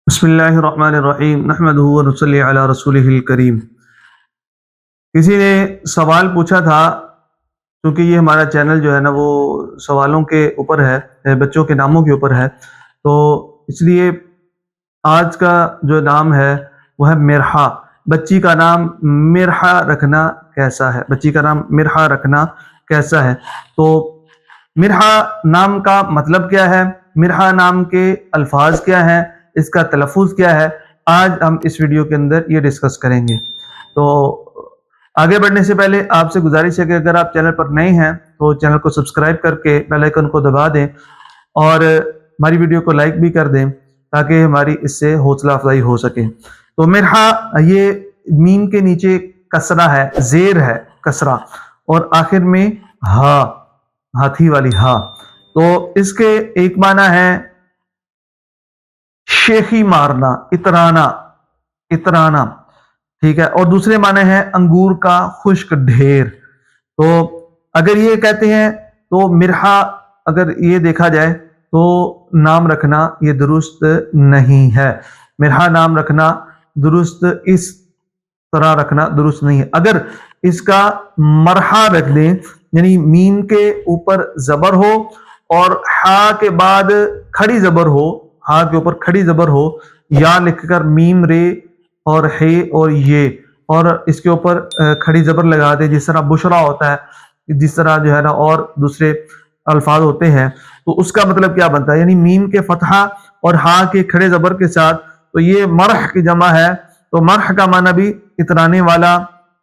بسم اللہ الرحمن الرحیم نحمدہ ونصلی علی رسولہ الکریم۔ کسی نے سوال پوچھا تھا، کیونکہ یہ ہمارا چینل جو ہے نا وہ سوالوں کے اوپر ہے، بچوں کے ناموں کے اوپر ہے، تو اس لیے آج کا جو نام ہے وہ ہے مرحا۔ بچی کا نام مرحا رکھنا کیسا ہے؟ بچی کا نام مرحا رکھنا کیسا ہے؟ تو مرحا نام کا مطلب کیا ہے؟ مرحا نام کے الفاظ کیا ہیں؟ اس کا تلفظ کیا ہے؟ آج ہم اس ویڈیو کے اندر یہ ڈسکس کریں گے۔ تو آگے بڑھنے سے پہلے آپ سے گزارش ہے کہ اگر آپ چینل پر نئے ہیں تو چینل کو سبسکرائب کر کے بیل آئیکن کو دبا دیں اور ہماری ویڈیو کو لائک بھی کر دیں تاکہ ہماری اس سے حوصلہ افزائی ہو سکے۔ تو مرحا یہ میم کے نیچے کسرہ ہے، زیر ہے کسرہ، اور آخر میں ہا، ہاتھی والی ہا۔ تو اس کے ایک معنی ہے شیخی مارنا، اترانا، اترانا، ٹھیک ہے، اور دوسرے معنی ہے انگور کا خشک ڈھیر۔ تو اگر یہ کہتے ہیں تو مرحا اگر یہ دیکھا جائے تو نام رکھنا یہ درست نہیں ہے۔ مرحا نام رکھنا درست، اس طرح رکھنا درست نہیں ہے۔ اگر اس کا مرحا رکھ دیں، یعنی میم کے اوپر زبر ہو اور ہا کے بعد کھڑی زبر ہو، ہا کے اوپر کھڑی زبر ہو، یا لکھ کر میم رے اور ہے اور یہ، اور اس کے اوپر کھڑی زبر لگا دے، جس طرح بشرا ہوتا ہے، جس طرح جو ہے نا اور دوسرے الفاظ ہوتے ہیں، تو اس کا مطلب کیا بنتا ہے؟ یعنی میم کے فتحہ اور ہا کے کھڑے زبر کے ساتھ، تو یہ مرح کی جمع ہے، تو مرح کا معنی بھی اترانے والا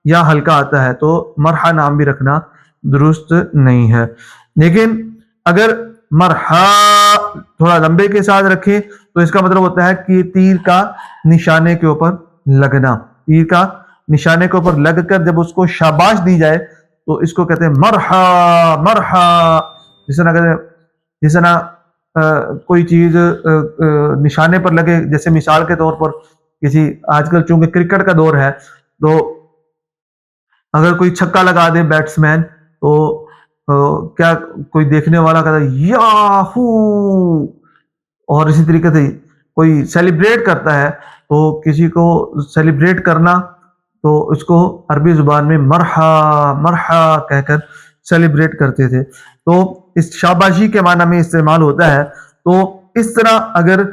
یا ہلکا آتا ہے، تو مرحا نام بھی رکھنا درست نہیں ہے۔ لیکن اگر مرحا تھوڑا لمبے کے ساتھ رکھے تو اس کا مطلب ہوتا ہے کہ تیر کا نشانے کے اوپر لگنا، تیر کا نشانے کے اوپر لگ کر جب اس کو شاباش دی جائے تو اس کو کہتے ہیں مرحا، مرحا۔ جس طرح کوئی چیز نشانے پر لگے، جیسے مثال کے طور پر کسی، آج کل چونکہ کرکٹ کا دور ہے تو اگر کوئی چھکا لگا دے بیٹسمین تو کیا کوئی دیکھنے والا کہتا ہے یاہو، اور اسی طریقے سے کوئی سیلیبریٹ کرتا ہے تو کسی کو سیلیبریٹ کرنا تو اس کو عربی زبان میں مرحا، مرحا کہہ کر سیلیبریٹ کرتے تھے، تو اس شاباشی کے معنی میں استعمال ہوتا ہے۔ تو اس طرح اگر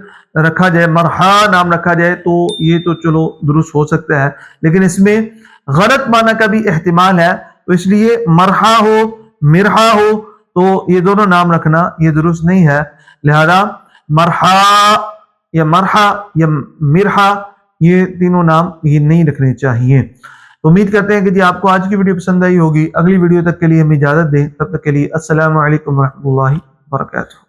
رکھا جائے، مرحا نام رکھا جائے تو یہ تو چلو درست ہو سکتا ہے، لیکن اس میں غلط معنی کا بھی احتمال ہے، تو اس لیے مرحا ہو مرحا ہو تو یہ دونوں نام رکھنا یہ درست نہیں ہے۔ لہذا مرحا یا مرحا یا مرحا یہ تینوں نام یہ نہیں رکھنے چاہیے۔ امید کرتے ہیں کہ جی آپ کو آج کی ویڈیو پسند آئی ہوگی۔ اگلی ویڈیو تک کے لیے ہمیں اجازت دیں، تب تک کے لیے السلام علیکم ورحمۃ اللہ وبرکاتہ۔